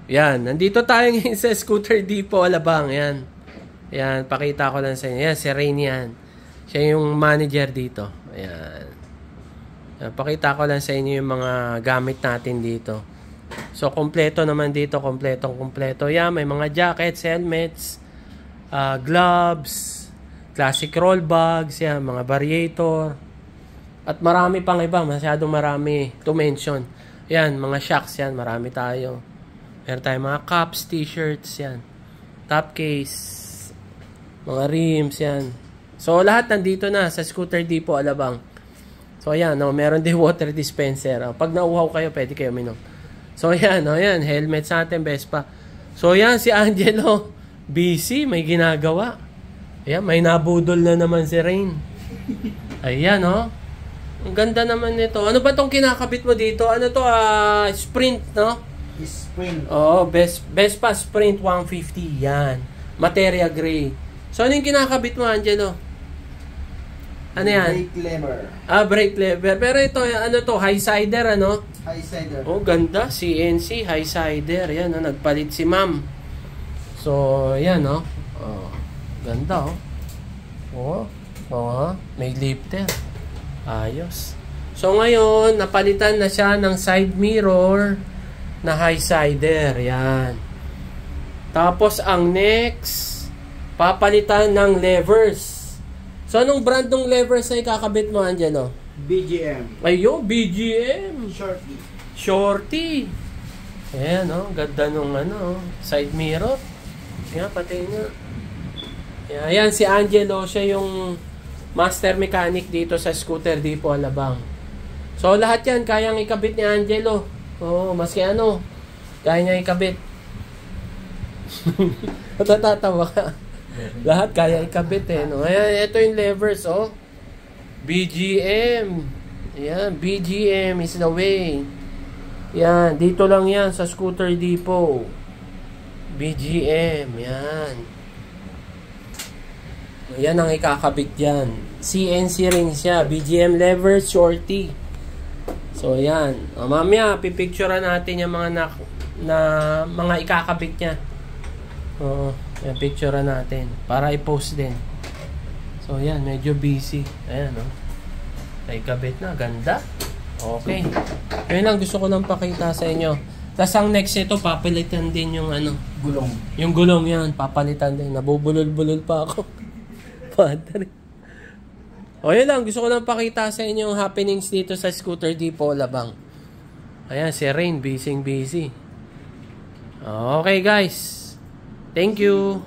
Yan, nandito tayo ngayon sa Scooter Depot, Alabang. Yan. Yan, pakita ko lang sa inyo. Yan, si Rain yan. Siya yung manager dito. Ayan. Yan, pakita ko lang sa inyo yung mga gamit natin dito. So, kompleto naman dito. Kompleto. Yan, may mga jackets, helmets, gloves, classic roll bags, yan, mga variator. At marami pang iba. Masyadong marami to mention. Yan, mga shocks yan. Marami tayo. Meron tayong mga cups, t-shirts, yan. Top case. Mga rims, yan. So, lahat nandito na sa Scooter Depot, Alabang. So, yan. No, meron din water dispenser. Pag nauhaw kayo, pwede kayo minom. So, yan. No, yan. Helmet sa atin, Vespa. So, yan. Si Angelo. Busy. May ginagawa. Ayan. May nabudol na naman si Rain. Ayan, no. Ang ganda naman nito. Ano ba tong kinakabit mo dito? Ano to? Sprint, no? Sprint. Oo, Vespa Sprint 150. Yan. Materia gray. So, ano yung kinakabit mo, Angelo? Ano yan? Brake lever. Brake lever. Pero ito, ano to? High sider, ano? High sider. Oh, ganda. CNC, high sider. Yan, nagpalit si ma'am. So, yan, no? Oh, ganda, oh. May lifter. Ayos. So, ngayon, napalitan na siya ng side mirror na high sider. Yan. Tapos, ang next, papalitan ng levers. So, anong brand ng levers na ikakabit mo, Angelo? BGM. Ayo, BGM. Shorty. Ayan, no? Ganda nung side mirror. Yan, pati nga. Ayan, si Angelo, siya yung master mechanic dito sa Scooter Depot, Alabang. So, lahat yan, kayang ikabit ni Angelo. Oo, maski kaya niya ikabit. Natatawa ka. Lahat kaya ikabit, no? Ayan, ito yung levers, oh. BGM. Ayan, BGM is the way. Yan, dito lang yan sa Scooter Depot. BGM, yan. Yan ang ikakabit yan. CNC ring siya. BGM lever, shorty. So, yan. Mamaya, pipicturean natin yung mga mga ikakabit niya. Oo. Yan, picturean natin. Para i-post din. So, yan. Medyo busy. Ayan, no? Ikabit na. Ganda. Okay. Yun lang gusto ko lang pakita sa inyo. Tapos ang next ito, papalitan din yung Gulong. Yung gulong yan. Papalitan din. Nabubulol-bulol pa ako. Padre. O yun lang, gusto ko lang pakita sa inyo yung happenings dito sa Scooter Depot, Alabang. Ayan, si Rain, busy. Okay guys. Thank you.